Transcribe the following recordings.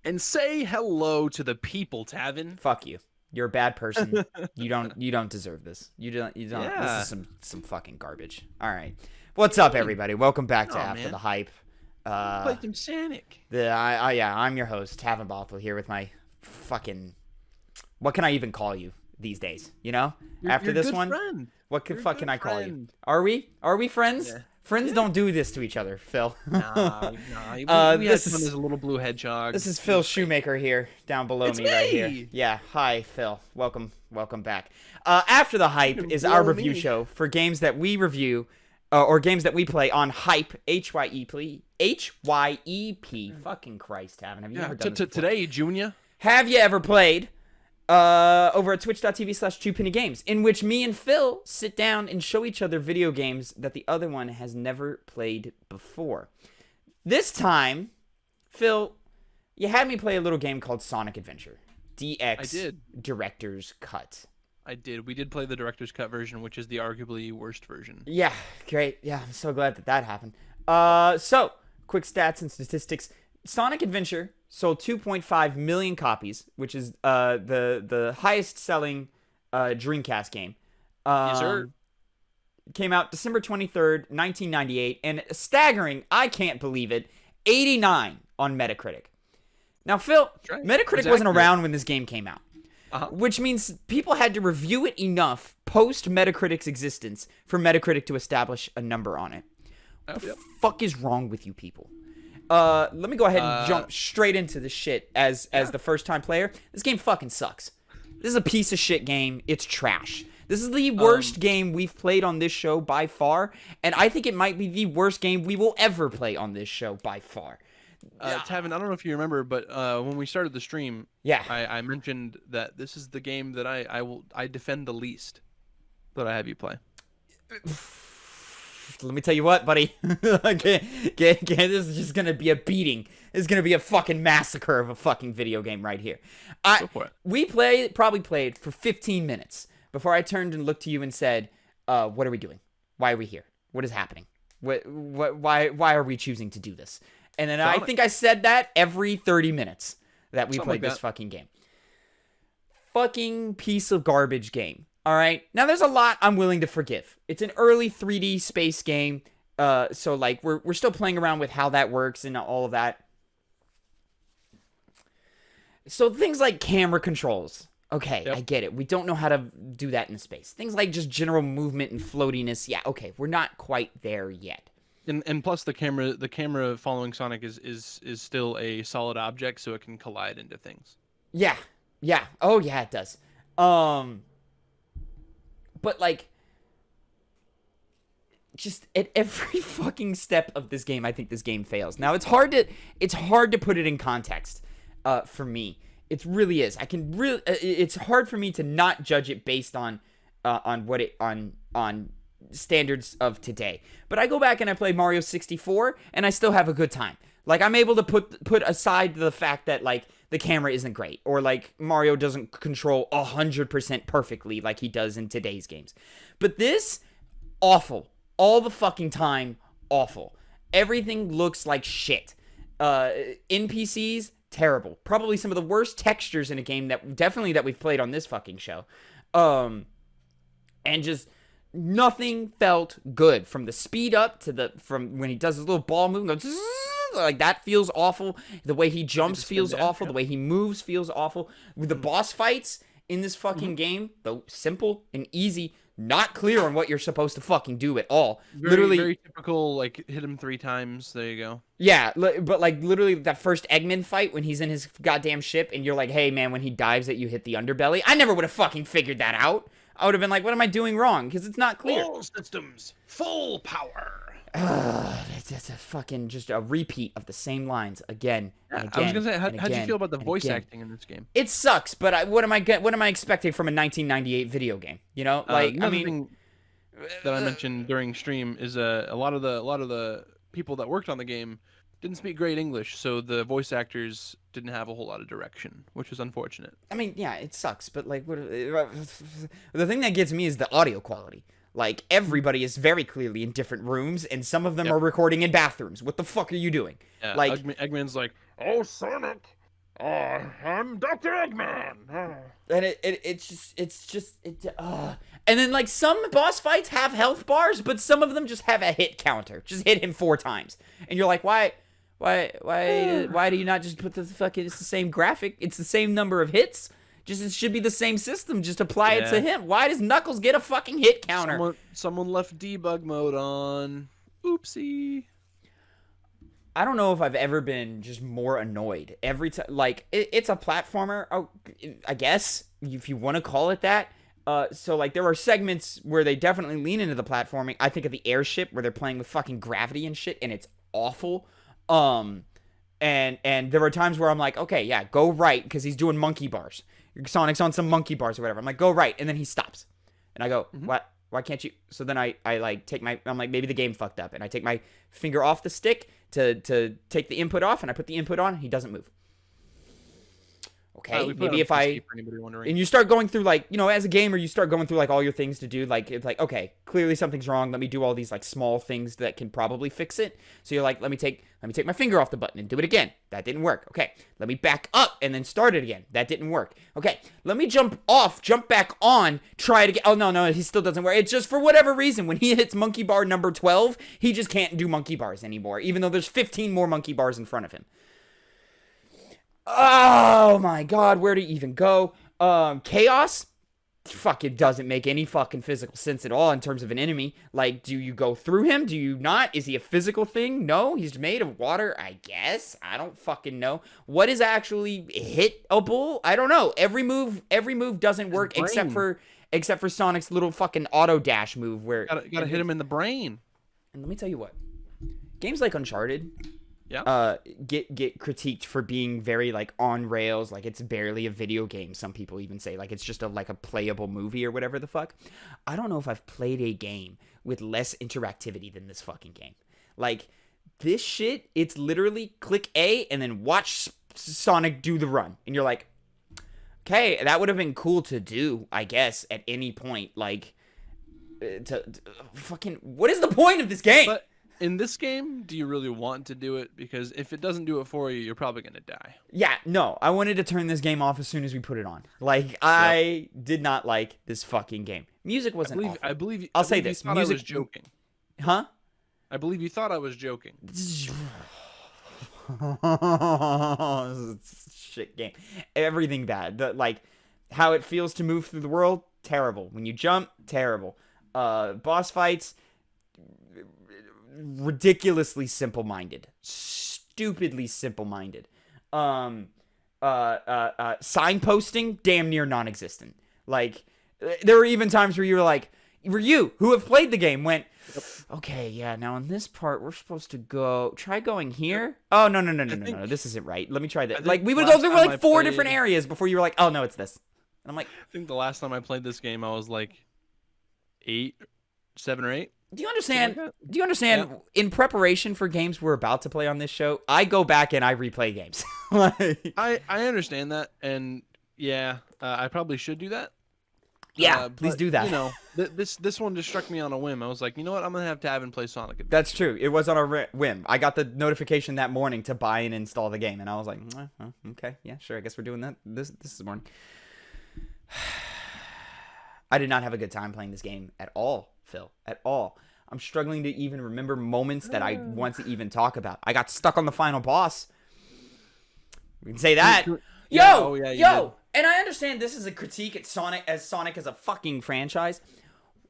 and say hello to the people, Tavin. Fuck you. You're a bad person. You don't deserve this. You don't. This Yeah. is some fucking garbage. All right. What's up, everybody? Welcome back to After Man. the Hype. Play some Sonic. I'm your host, Tavin Bothel, here with my fucking. What can I even call you these days? You know, after You're this good one, friend. what You're a fuck can good I call you? friend. Are we friends? Yeah. Friends don't do this to each other, Phil. Nah. We had this fun is- as a little blue hedgehog. This is Phil Shoemaker here, down below It's me right me! here. Yeah, hi Phil. Welcome back. After the Hype is our review show for games that we review, or games that we play on H.Y.E.P. H.Y.E.P. Fucking Christ, Tavin. Have you ever done this before? Today, Junior. Have you ever played over at twitch.tv/2pennygames, in which me and Phil sit down and show each other video games that the other one has never played before. This time, Phil, you had me play a little game called Sonic Adventure DX. I did. Director's Cut. I did. We did play the director's cut version, which is the arguably worst version. Yeah, great. Yeah, I'm so glad that happened. So, quick stats and statistics. Sonic Adventure sold 2.5 million copies, which is the highest selling Dreamcast game. Yes, sir. Came out December 23rd, 1998, and staggering, I can't believe it, 89 on Metacritic. Now, Phil, right. Metacritic wasn't around when this game came out, which means people had to review it enough post Metacritic's existence for Metacritic to establish a number on it. What the fuck is wrong with you people? Let me go ahead and jump straight into the shit as the first time player. This game fucking sucks. This is a piece of shit game. It's trash. This is the worst game we've played on this show by far, and I think it might be the worst game we will ever play on this show by far. Tavin, I don't know if you remember, but when we started the stream, I mentioned that this is the game that I defend the least that I have you play. Let me tell you what, buddy. This is just gonna be a beating. This is gonna be a fucking massacre of a fucking video game right here. Go for it. We probably played for 15 minutes before I turned and looked to you and said, "What are we doing? Why are we here? What is happening? Why are we choosing to do this?" And then I think I said that every 30 minutes that we played this fucking game. Fucking piece of garbage game. All right. Now there's a lot I'm willing to forgive. It's an early 3D space game. So like we're still playing around with how that works and all of that. So things like camera controls. Okay, Yep. I get it. We don't know how to do that in space. Things like just general movement and floatiness. Yeah, okay. We're not quite there yet. And plus the camera following Sonic is still a solid object, so it can collide into things. Yeah. Yeah. Oh yeah, it does. But like, just at every fucking step of this game, I think this game fails. Now it's hard to put it in context. For me, it really is. It's hard for me to not judge it based on standards of today. But I go back and I play Mario 64, and I still have a good time. Like I'm able to put aside the fact that like the camera isn't great, or like Mario doesn't control 100% perfectly like he does in today's games. But this, awful. All the fucking time, awful. Everything looks like shit. NPCs, terrible. Probably some of the worst textures in a game that we've played on this fucking show. And just nothing felt good, from the speed up to from when he does his little ball movement, goes like that feels awful. The way he jumps feels awful. The way he moves feels awful. With the boss fights in this fucking game, though simple and easy, not clear on what you're supposed to fucking do at all. Literally, very typical. Like hit him 3 times. There you go. Yeah, but like literally that first Eggman fight when he's in his goddamn ship and you're like, hey man, when he dives at you, hit the underbelly. I never would have fucking figured that out. I would have been like, what am I doing wrong? Because it's not clear. All systems, full power. It's a fucking just a repeat of the same lines again and again. I was gonna say, how'd you feel about the voice again. acting in this game? It sucks, but what am I expecting from a 1998 video game? You know, like I mean, thing that I mentioned during stream is a lot of the people that worked on the game didn't speak great English, so the voice actors didn't have a whole lot of direction, which was unfortunate. I mean, yeah, it sucks, but like, the thing that gets me is the audio quality. Like, everybody is very clearly in different rooms, and some of them are recording in bathrooms. What the fuck are you doing? Yeah, like, Eggman's like, "Oh, Sonic, I'm Dr. Eggman. And and then like some boss fights have health bars, but some of them just have a hit counter. Just hit him 4 times, and you're like, why do you not just put the fucking? It's the same graphic. It's the same number of hits. Just it should be the same system. Just apply it to him. Why does Knuckles get a fucking hit counter? Someone left debug mode on. Oopsie. I don't know if I've ever been just more annoyed every time. Like it's a platformer. Oh, I guess if you want to call it that. So like there are segments where they definitely lean into the platforming. I think of the airship where they're playing with fucking gravity and shit, and it's awful. And there are times where I'm like, okay, yeah, go right, because he's doing monkey bars. Sonic's on some monkey bars or whatever. I'm like, go right, and then he stops, and I go, what? Why can't you? So then I like I'm like, maybe the game fucked up, and I take my finger off the stick to take the input off, and I put the input on, and he doesn't move. Okay, maybe if and you start going through, like, you know, as a gamer, you start going through like all your things to do, like it's like, okay, clearly something's wrong, let me do all these like small things that can probably fix it. So you're like, let me take my finger off the button and do it again. That didn't work. Okay, let me back up and then start it again. That didn't work. Okay, let me jump back on, try it again. Oh no, he still doesn't work. It's just for whatever reason, when he hits monkey bar number 12, he just can't do monkey bars anymore, even though there's 15 more monkey bars in front of him. Oh my god, where to even go? Chaos? Fucking doesn't make any fucking physical sense at all in terms of an enemy. Like, do you go through him? Do you not? Is he a physical thing? No, he's made of water, I guess. I don't fucking know. What is actually hitable? I don't know. Every move doesn't work except for Sonic's little fucking auto dash move where gotta hit him in the brain. And let me tell you what. Games like Uncharted, get critiqued for being very like on rails, like it's barely a video game. Some people even say like it's just a playable movie or whatever the fuck. I don't know if I've played a game with less interactivity than this fucking game. Like this shit, it's literally click A and then watch Sonic do the run, and you're like, okay, that would have been cool to do, I guess, at any point. Like, fucking, what is the point of this game? But in this game, do you really want to do it? Because if it doesn't do it for you, you're probably going to die. Yeah, no. I wanted to turn this game off as soon as we put it on. Like, I did not like this fucking game. Music wasn't awful. I believe I'll say this. Music, I was joking. Huh? I believe you thought I was joking. Shit game. Everything bad. Like, how it feels to move through the world, terrible. When you jump, terrible. Boss fights, ridiculously simple-minded, stupidly simple-minded. Signposting, damn near non-existent. Like, there were even times where you were you who have played the game went, okay, yeah, now in this part we're supposed to try going here. Oh no, this isn't right. Let me try that. Like, we would go through like 4 different areas before you were like, oh no, it's this. And I'm like, I think the last time I played this game, I was like 7 or 8. Do you understand? Yeah. In preparation for games we're about to play on this show, I go back and I replay games. I understand that, and yeah, I probably should do that. Yeah, please do that. You know, this one just struck me on a whim. I was like, you know what? I'm gonna have Tavin play Sonic Adventure. That's true. It was on a whim. I got the notification that morning to buy and install the game, and I was like, okay, yeah, sure. I guess we're doing that this morning. I did not have a good time playing this game at all, Phil. At all. I'm struggling to even remember moments that I want to even talk about. I got stuck on the final boss. We can say that. Yo! And I understand this is a critique at Sonic as a fucking franchise.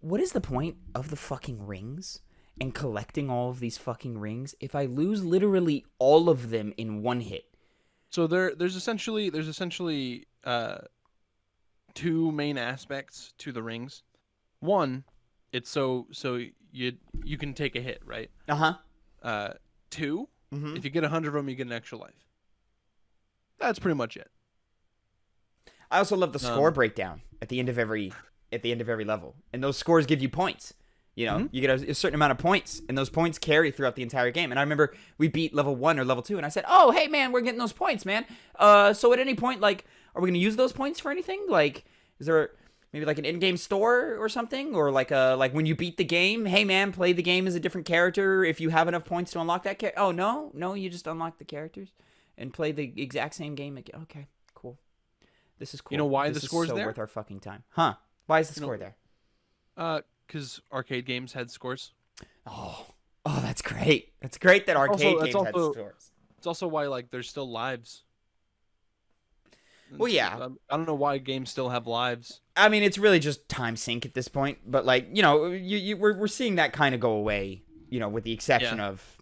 What is the point of the fucking rings and collecting all of these fucking rings if I lose literally all of them in one hit? So there's essentially 2 main aspects to the rings. One, it's so you can take a hit, right? 2, if you get 100 of them, you get an extra life. That's pretty much it. I also love the score breakdown at the end of every level, and those scores give you points. You know, you get a certain amount of points, and those points carry throughout the entire game. And I remember we beat level 1 or level 2, and I said, "Oh, hey man, we're getting those points, man. So at any point, like, are we gonna use those points for anything? Like, is there maybe like an in-game store or something, or like when you beat the game, hey man, play the game as a different character if you have enough points to unlock that character? Oh no, you just unlock the characters." and play the exact same game again. Okay, cool. This is cool. You know why this the score's is so there? worth our fucking time. Huh? Why is the score there? Because arcade games had scores. Oh, that's great. That's great that arcade games had scores. It's also why like there's still lives. Well, yeah. I don't know why games still have lives. I mean, it's really just time sink at this point. But like, we're seeing that kind of go away. With the exception of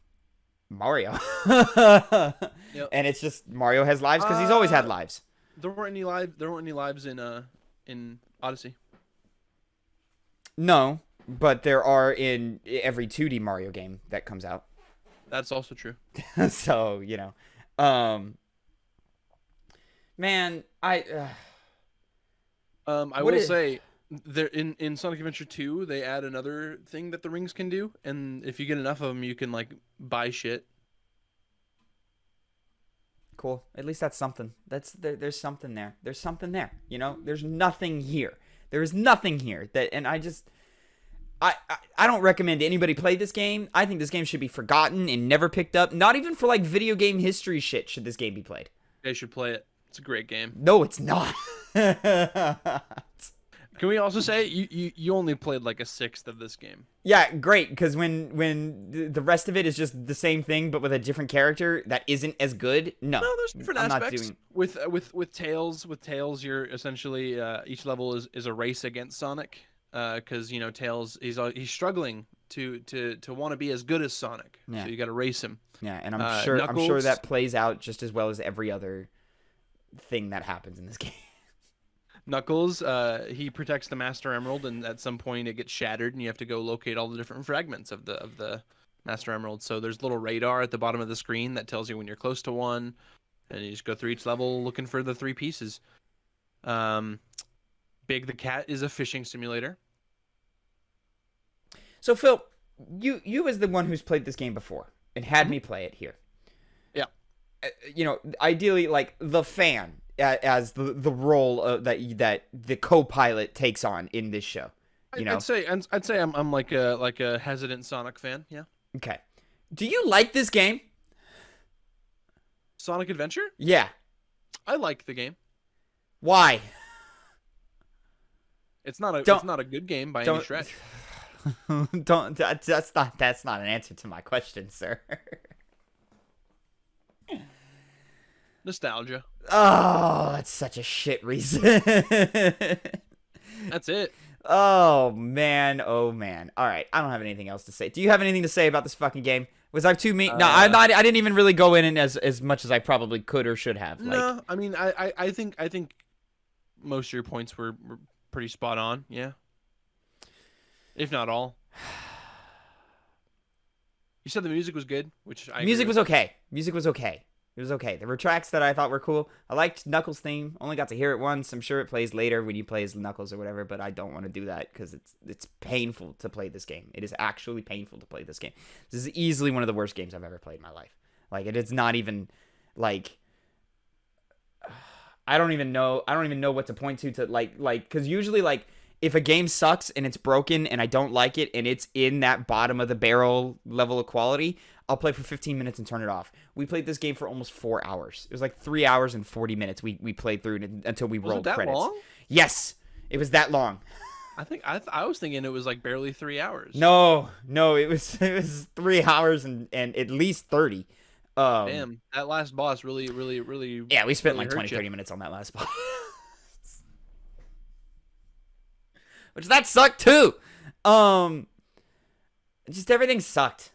Mario. Yep. And it's just Mario has lives because he's always had lives. There weren't any lives in Odyssey. No, but there are in every 2D Mario game that comes out. That's also true. So, man, I will say there in Sonic Adventure 2, they add another thing that the rings can do, and if you get enough of them, you can like buy shit. Cool. At least that's something. There's something there. There's something there. There's nothing here. There is nothing here and I don't recommend anybody play this game. I think this game should be forgotten and never picked up. Not even for like video game history shit should this game be played. They should play it. It's a great game. No, it's not. Can we also say you only played like a sixth of this game? Yeah, great. Because when the rest of it is just the same thing but with a different character that isn't as good. No, there's different aspects. With Tails. With Tails, you're essentially each level is a race against Sonic. Because Tails he's struggling to want to be as good as Sonic. Yeah. So you got to race him. Yeah, and I'm sure that plays out just as well as every other thing that happens in this game. Knuckles, he protects the Master Emerald, and at some point it gets shattered, and you have to go locate all the different fragments of the Master Emerald. So there's a little radar at the bottom of the screen that tells you when you're close to one, and you just go through each level looking for the 3 pieces. Big the Cat is a fishing simulator. So Phil, you as the one who's played this game before and had me play it here. Yeah. Ideally, like the fan as the role that the co-pilot takes on in this show. I'd say I'm like a hesitant Sonic fan. Yeah. Okay. Do you like this game? Sonic Adventure? Yeah. I like the game. Why? It's not a good game by any stretch. That's not an answer to my question, sir. Nostalgia. Oh, that's such a shit reason. That's it. Oh man. All right, I don't have anything else to say. Do you have anything to say about this fucking game? Was I too mean? No, I didn't even really go in as much as I probably could or should have. No, I mean, I think most of your points were pretty spot on. Yeah. If not all. You said the music was good, which Music was okay. It was okay. There were tracks that I thought were cool. I liked Knuckles' theme. Only got to hear it once. I'm sure it plays later when you play as Knuckles or whatever, but I don't want to do that because it's painful to play this game. It is actually painful to play this game. This is easily one of the worst games I've ever played in my life. Like, it is not even, like... I don't even know what to point to like, because usually, like, if a game sucks and it's broken and I don't like it and it's in that bottom of the barrel level of quality, I'll play for 15 minutes and turn it off. We played this game for almost 4 hours. It was like 3 hours and 40 minutes we played through until we rolled credits. Was it that long? Yes, it was that long. I was thinking it was like barely 3 hours. No, it was 3 hours and at least 30. Damn, that last boss really. Yeah, we spent like 30 minutes on that last boss. Which that sucked too. Just everything sucked.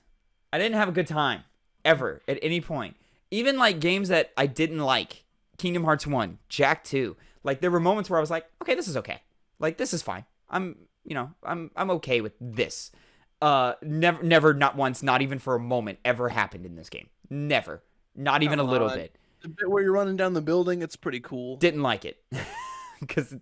I didn't have a good time ever at any point. Even like games that I didn't like, Kingdom Hearts 1, Jak 2. Like there were moments where I was like, okay, this is okay. Like this is fine. I'm okay with this. Never, not once, not even for a moment, ever happened in this game. Never, not even a little bit. The bit where you're running down the building, it's pretty cool. Didn't like it because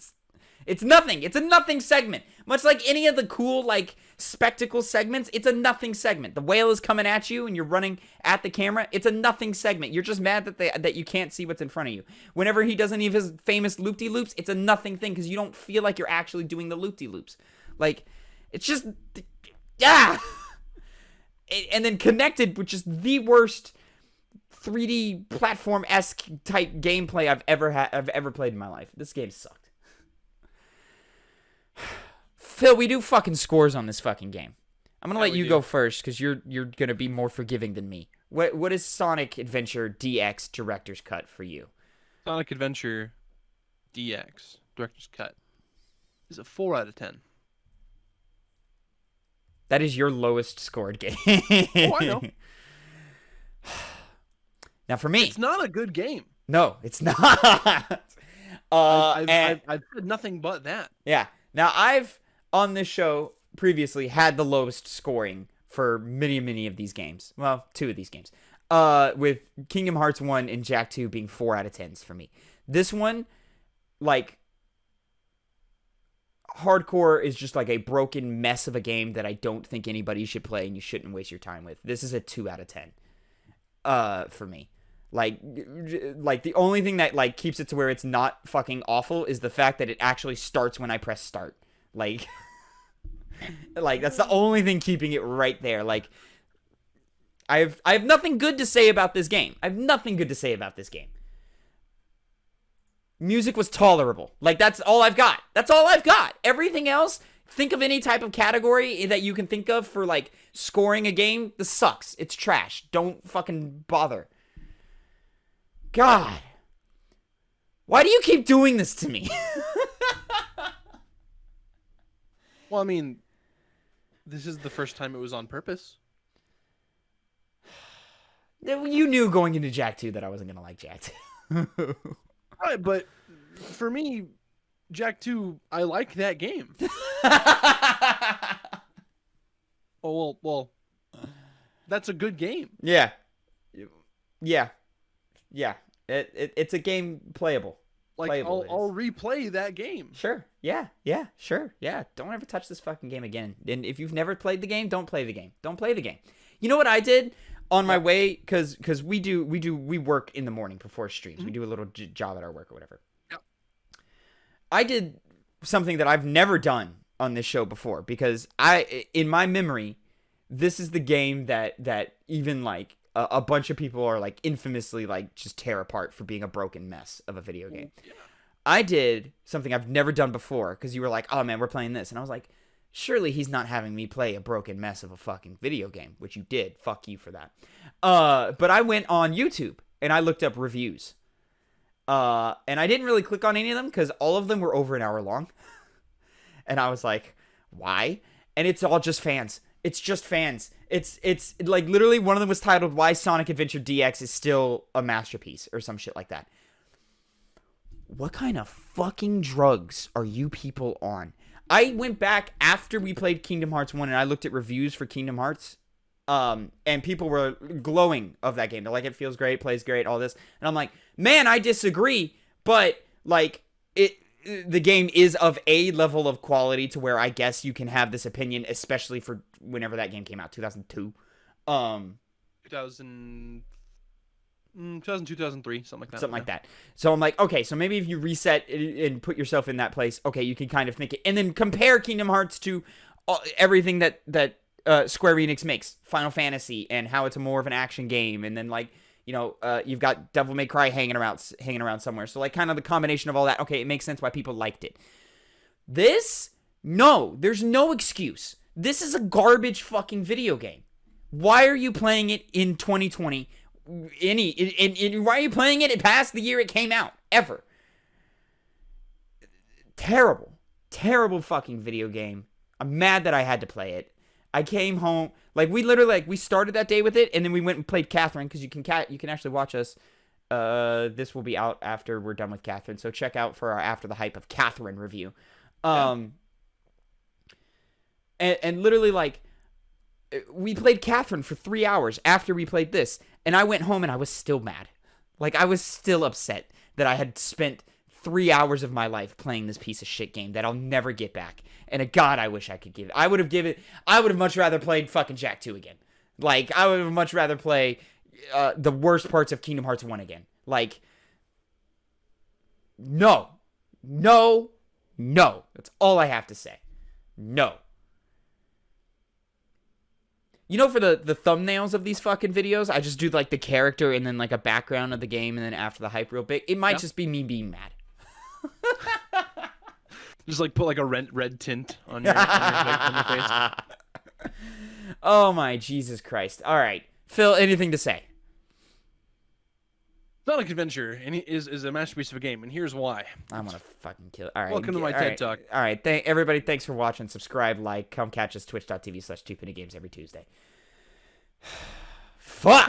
it's nothing. It's a nothing segment. Much like any of the cool like spectacle segments, it's a nothing segment. The whale is coming at you and you're running at the camera. It's a nothing segment. You're just mad that you can't see what's in front of you. Whenever he does any of his famous loop-de-loops, it's a nothing thing because you don't feel like you're actually doing the loop-de-loops. Like it's just and then Connected, which is the worst 3D platform-esque type gameplay I've ever played in my life. This game sucked. Phil, we do fucking scores on this fucking game. I'm gonna let you go first because you're gonna be more forgiving than me. What is Sonic Adventure DX Director's Cut for you? Sonic Adventure DX Director's Cut is a 4 out of 10. That is your lowest scored game. Oh, I know. Now for me, it's not a good game. No, it's not. I've said nothing but that. Yeah. Now I've on this show previously had the lowest scoring for many of these games. Well, 2 of these games. With Kingdom Hearts 1 and Jak 2 being 4 out of 10s for me. This one, like, hardcore is just like a broken mess of a game that I don't think anybody should play and you shouldn't waste your time with. This is a 2 out of 10 for me. Like the only thing that like keeps it to where it's not fucking awful is the fact that it actually starts when I press start. Like that's the only thing keeping it right there. Like I have nothing good to say about this game. Music was tolerable. Like, that's all I've got. Everything else, think of any type of category that you can think of for, like, scoring a game. This sucks. It's trash. Don't fucking bother. God. Why do you keep doing this to me? Well, I mean, this is the first time it was on purpose. You knew going into Jak 2 that I wasn't going to like Jak 2. Right, but for me, Jak 2, I like that game. well, that's a good game. Yeah. It's a game playable. Like, I'll replay that game. Sure. Yeah. Sure. Yeah. Don't ever touch this fucking game again. And if you've never played the game, don't play the game. You know what I did on my way? Because we work in the morning before streams. Mm-hmm. We do a little job at our work or whatever. Yep. I did something that I've never done on this show before because in my memory, this is the game that even like a bunch of people are like infamously like just tear apart for being a broken mess of a video game. Yeah. I did something I've never done before because you were like, oh man, we're playing this. And I was like, surely he's not having me play a broken mess of a fucking video game, which you did. Fuck you for that. But I went on YouTube and I looked up reviews. And I didn't really click on any of them because all of them were over an hour long. And I was like, why? And it's all just fans. It's just fans. It's like literally one of them was titled Why Sonic Adventure DX is Still a Masterpiece or some shit like that. What kind of fucking drugs are you people on? I went back after we played Kingdom Hearts 1 and I looked at reviews for Kingdom Hearts. And people were glowing of that game. They're like, it feels great, plays great, all this. And I'm like, man, I disagree. But like the game is of a level of quality to where I guess you can have this opinion, especially for whenever that game came out, 2002. 2002, 2003, something like that. Something like that. So I'm like, okay, so maybe if you reset and put yourself in that place, okay, you can kind of think it. And then compare Kingdom Hearts to everything that Square Enix makes. Final Fantasy and how it's more of an action game. And then like, you know, you've got Devil May Cry hanging around somewhere. So like kind of the combination of all that, okay, it makes sense why people liked it. This, no, there's no excuse. This is a garbage fucking video game. Why are you playing it in 2020? Why are you playing it past the year it came out? Ever. Terrible fucking video game. I'm mad that I had to play it. I came home, like we started that day with it, and then we went and played Catherine because you can actually watch us. This will be out after we're done with Catherine, so check out for our After the Hype of Catherine review. And literally like we played Catherine for 3 hours after we played this, and I went home and I was still mad. Like I was still upset that I had spent 3 hours of my life playing this piece of shit game that I'll never get back. And God, I wish I could give it. I would have much rather played fucking Jak 2 again. Like, I would have much rather play the worst parts of Kingdom Hearts 1 again. Like, no. That's all I have to say. No. You know, for the thumbnails of these fucking videos, I just do like the character and then like a background of the game, and then after the hype real big. It might just be me being mad. Just like put like a red tint on your face. Oh my Jesus Christ! All right, Phil, anything to say? Sonic Adventure is a masterpiece of a game, and here's why. I'm gonna fucking kill it. All right. Welcome to my TED Talk. All right. Everybody, thanks for watching. Subscribe, like, come catch us, twitch.tv/2pennygames every Tuesday. Fuck!